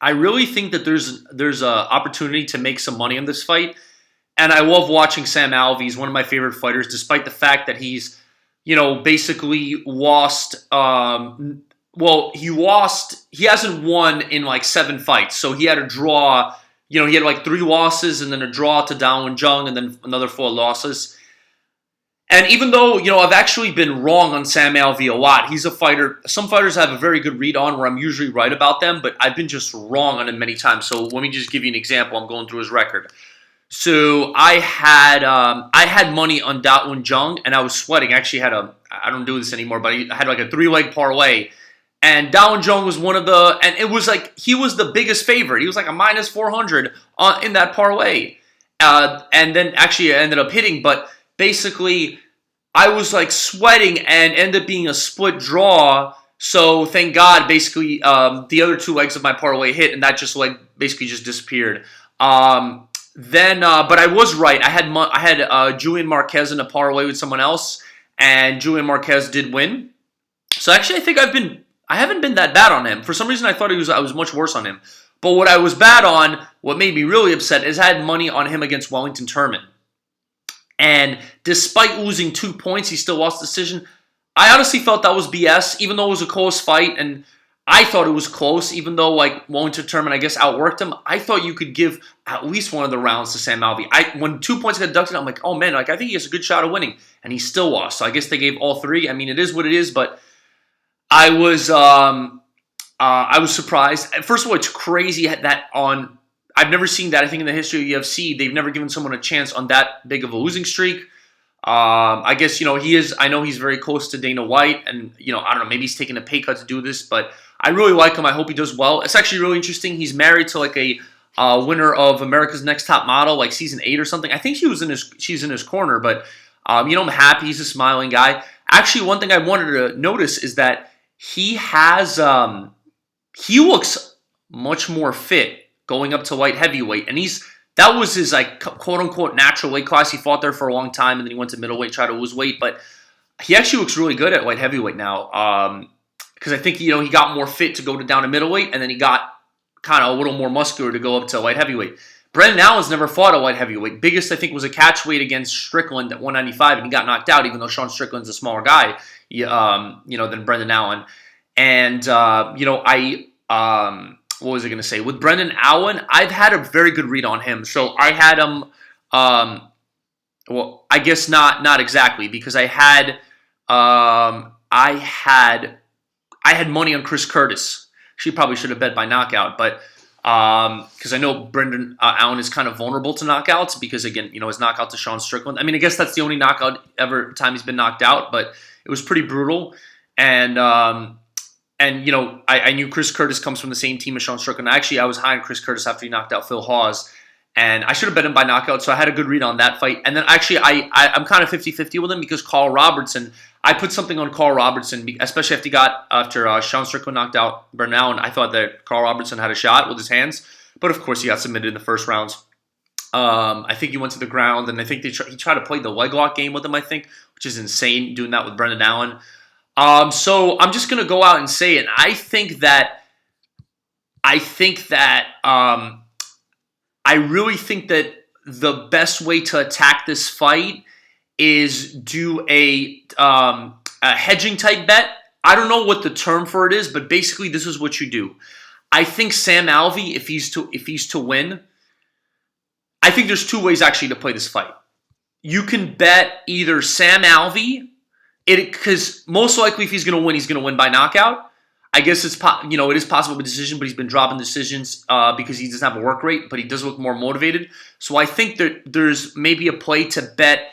I really think that there's a opportunity to make some money in this fight, and I love watching Sam Alvey. He's one of my favorite fighters, despite the fact that he's basically lost. Well, he lost. He hasn't won in like 7 fights, so he had a draw. He had like 3 losses and then a draw to Dawen Jung, and then another 4 losses. And even though, I've actually been wrong on Sam Alvey a lot, he's a fighter. Some fighters have a very good read on where I'm usually right about them, but I've been just wrong on him many times. So let me just give you an example. I'm going through his record. So I had money on Dawen Jung, and I was sweating. I actually I don't do this anymore, but I had like a 3-leg parlay. And Dawen Jung was and it was like, he was the biggest favorite. He was like a minus 400 in that parlay. And then actually I ended up hitting, but basically, I was like sweating and ended up being a split draw. So thank God, basically, the other 2 legs of my parlay hit, and that just basically just disappeared. But I was right. I had Julian Marquez in a parlay with someone else, and Julian Marquez did win. So actually, I think I haven't been that bad on him. For some reason, I thought I was much worse on him. But what I was bad on, what made me really upset, is I had money on him against Wellington Turman. And despite losing 2 points, he still lost the decision. I honestly felt that was BS, even though it was a close fight, and I thought it was close, even though Wellington Turman, I guess, outworked him. I thought you could give at least one of the rounds to Sam Alvey. When 2 points got deducted, I'm like, oh man, I think he has a good shot of winning, and he still lost. So I guess they gave all 3. I mean, it is what it is, but I was surprised. First of all, it's crazy that I've never seen that. I think in the history of UFC, they've never given someone a chance on that big of a losing streak. I guess, I know he's very close to Dana White, and, I don't know, maybe he's taking a pay cut to do this, but I really like him. I hope he does well. It's actually really interesting. He's married to a winner of America's Next Top Model, like season 8 or something. I think she's in his corner, but, I'm happy. He's a smiling guy. Actually, one thing I wanted to notice is that he looks much more fit going up to light heavyweight, and that was his quote unquote natural weight class. He fought there for a long time, and then he went to middleweight, tried to lose weight, but he actually looks really good at light heavyweight now. Because I think he got more fit to go down to middleweight, and then he got kind of a little more muscular to go up to light heavyweight. Brendan Allen's never fought a light heavyweight. Biggest I think was a catch weight against Strickland at 195, and he got knocked out, even though Sean Strickland's a smaller guy, than Brendan Allen. And what was I going to say? With Brendan Allen, I've had a very good read on him. So I had him, well, I guess not exactly, because I had money on Chris Curtis. She probably should have bet by knockout, but because I know Brendan Allen is kind of vulnerable to knockouts because, again, his knockout to Sean Strickland. I mean, I guess that's the only knockout time he's been knocked out, but it was pretty brutal. And I knew Chris Curtis comes from the same team as Sean Strickland. Actually, I was high on Chris Curtis after he knocked out Phil Hawes. And I should have bet him by knockout, so I had a good read on that fight. And then actually, I'm kind of 50-50 with him because Carl Robertson, I put something on Carl Robertson, especially after Sean Strickland knocked out Brendan Allen. I thought that Carl Robertson had a shot with his hands. But of course, he got submitted in the first rounds. I think he went to the ground, and I think he tried to play the leg lock game with him, I think, which is insane, doing that with Brendan Allen. So I'm just going to go out and say it. I think that I really think that the best way to attack this fight is do a hedging type bet. I don't know what the term for it is, but basically this is what you do. I think Sam Alvey, if he's to win, I think there's 2 ways actually to play this fight. You can bet either Sam Alvey, because most likely if he's going to win by knockout. I guess it is possible by decision, but he's been dropping decisions because he doesn't have a work rate, but he does look more motivated. So I think that there's maybe a play to bet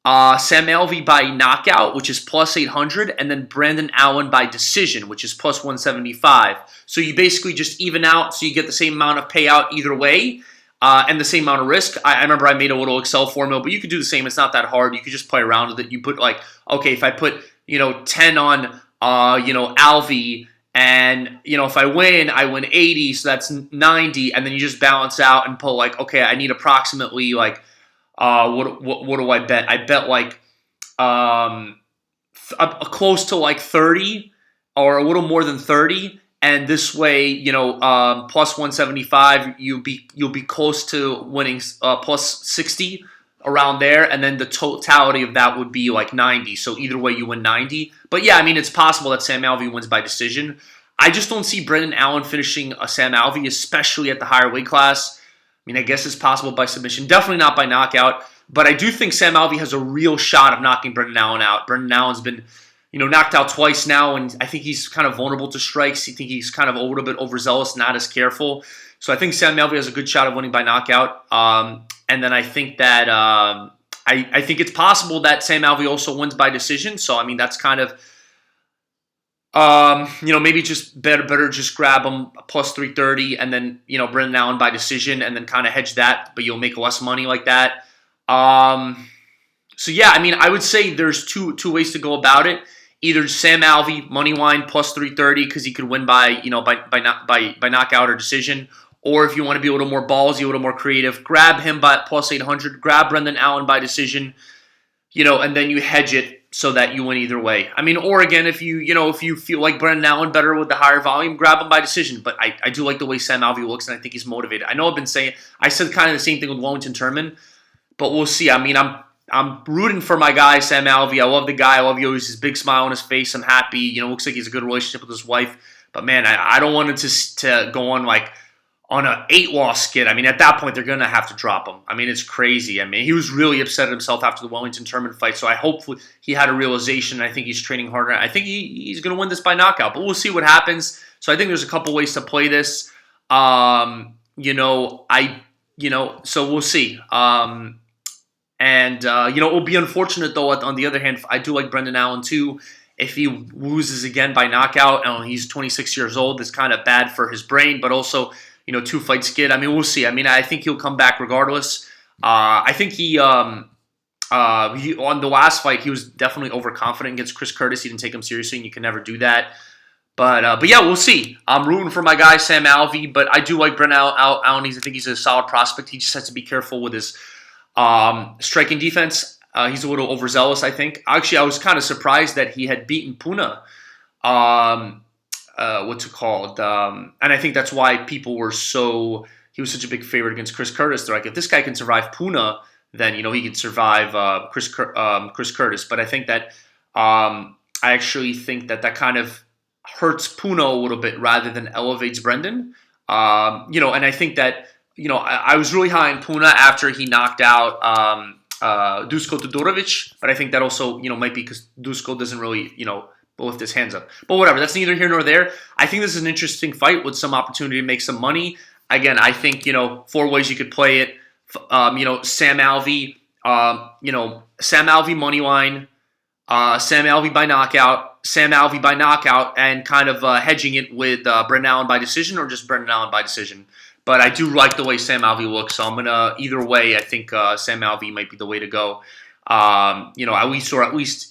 Sam Alvey by knockout, which is plus 800, and then Brendan Allen by decision, which is plus 175. So you basically just even out, so you get the same amount of payout either way, and the same amount of risk. I remember I made a little Excel formula, but you could do the same. It's not that hard. You could just play around with it. You put okay, if I put 10 on Alvey, and if I win 80, so that's 90, and then you just balance out and pull okay, I need approximately what do I bet? I bet close to 30 or a little more than 30, and this way, plus 175, you'll be close to winning plus 60 around there, and then the totality of that would be like 90. So either way, you win 90. But yeah, I mean, it's possible that Sam Alvey wins by decision. I just don't see Brendan Allen finishing a Sam Alvey, especially at the higher weight class. I mean, I guess it's possible by submission, definitely not by knockout. But I do think Sam Alvey has a real shot of knocking Brendan Allen out. Brendan Allen's been knocked out twice now, and I think he's kind of vulnerable to strikes. I think he's kind of a little bit overzealous, not as careful. So I think Sam Alvey has a good shot of winning by knockout. And then I think that I think it's possible that Sam Alvey also wins by decision. So I mean, that's kind of maybe just better just grab him plus 330, and then Brendan Allen by decision, and then kind of hedge that, but you'll make less money like that. So yeah, I mean, I would say there's two ways to go about it. Either Sam Alvey money line plus 330 because he could win by by knockout or decision, or if you want to be a little more ballsy, a little more creative, grab him by plus 800, grab Brendan Allen by decision, and then you hedge it so that you win either way. I mean, or again, if you feel like Brendan Allen better with the higher volume, grab him by decision. But I do like the way Sam Alvey looks, and I think he's motivated. I know I said kind of the same thing with Wellington Turman, but we'll see. I mean, I'm rooting for my guy, Sam Alvey. I love the guy. I love his big smile on his face. I'm happy. Looks like he's a good relationship with his wife. But man, I don't want him to go on on an 8-loss skid. I mean, at that point, they're going to have to drop him. I mean, it's crazy. I mean, he was really upset at himself after the Wellington Turman fight. So I hope he had a realization. I think he's training harder. I think he's going to win this by knockout. But we'll see what happens. So I think there's a couple ways to play this. So we'll see. It will be unfortunate, though, on the other hand, I do like Brendan Allen, too. If he loses again by knockout, and he's 26 years old, it's kind of bad for his brain, but also, 2-fight skid. I mean, we'll see. I mean, I think he'll come back regardless. I think he on the last fight, he was definitely overconfident against Chris Curtis. He didn't take him seriously, and you can never do that. But yeah, we'll see. I'm rooting for my guy, Sam Alvey, but I do like Brendan Allen. I think he's a solid prospect. He just has to be careful with his striking defense. He's a little overzealous, I think. Actually, I was kind of surprised that he had beaten Puna. What's it called? And I think that's why people were he was such a big favorite against Chris Curtis. They're like, if this guy can survive Puna, then, he can survive Chris Curtis. But I think that I actually think that kind of hurts Puna a little bit rather than elevates Brendan. And I think that, I was really high on Puna after he knocked out Dusko Todorovic, but I think that also, might be because Dusko doesn't really, lift his hands up. But whatever, that's neither here nor there. I think this is an interesting fight with some opportunity to make some money. Again, I think, 4 ways you could play it. Sam Alvey, Sam Alvey money line, Sam Alvey by knockout, and kind of hedging it with Brendan Allen by decision or just Brendan Allen by decision. But I do like the way Sam Alvey looks, so I'm gonna either way. I think Sam Alvey might be the way to go. At least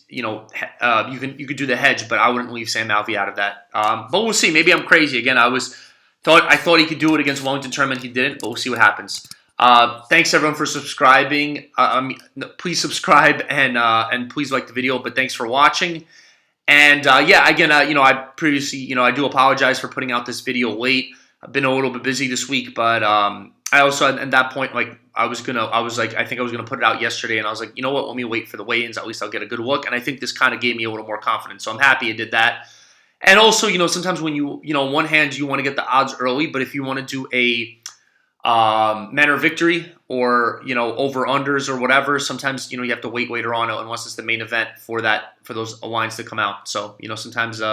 you could do the hedge, but I wouldn't leave Sam Alvey out of that. But we'll see. Maybe I'm crazy again. I thought he could do it against Wellington Turman. He didn't, but we'll see what happens. Thanks everyone for subscribing. Please subscribe and please like the video. But thanks for watching. And I previously, I do apologize for putting out this video late. I've been a little bit busy this week, but I also at that point I think I was gonna put it out yesterday, and I was like, you know what? Let me wait for the weigh-ins. At least I'll get a good look. And I think this kind of gave me a little more confidence. So I'm happy I did that. And also, sometimes when on one hand you want to get the odds early, but if you want to do a manner of victory or over unders or whatever, sometimes you have to wait later on unless it's the main event for those lines to come out. So sometimes.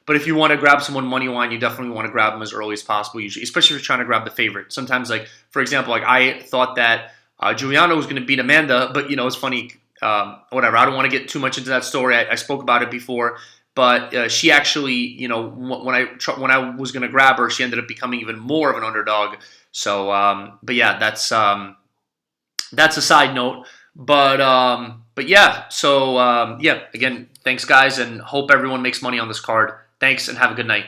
But if you want to grab someone money line, you definitely want to grab them as early as possible, usually, especially if you're trying to grab the favorite. Sometimes, for example, I thought that Juliana was going to beat Amanda, but, it's funny, whatever. I don't want to get too much into that story. I spoke about it before, but she actually, when I was going to grab her, she ended up becoming even more of an underdog. So, but yeah, that's a side note. But yeah, so, again, thanks, guys, and hope everyone makes money on this card. Thanks, and have a good night.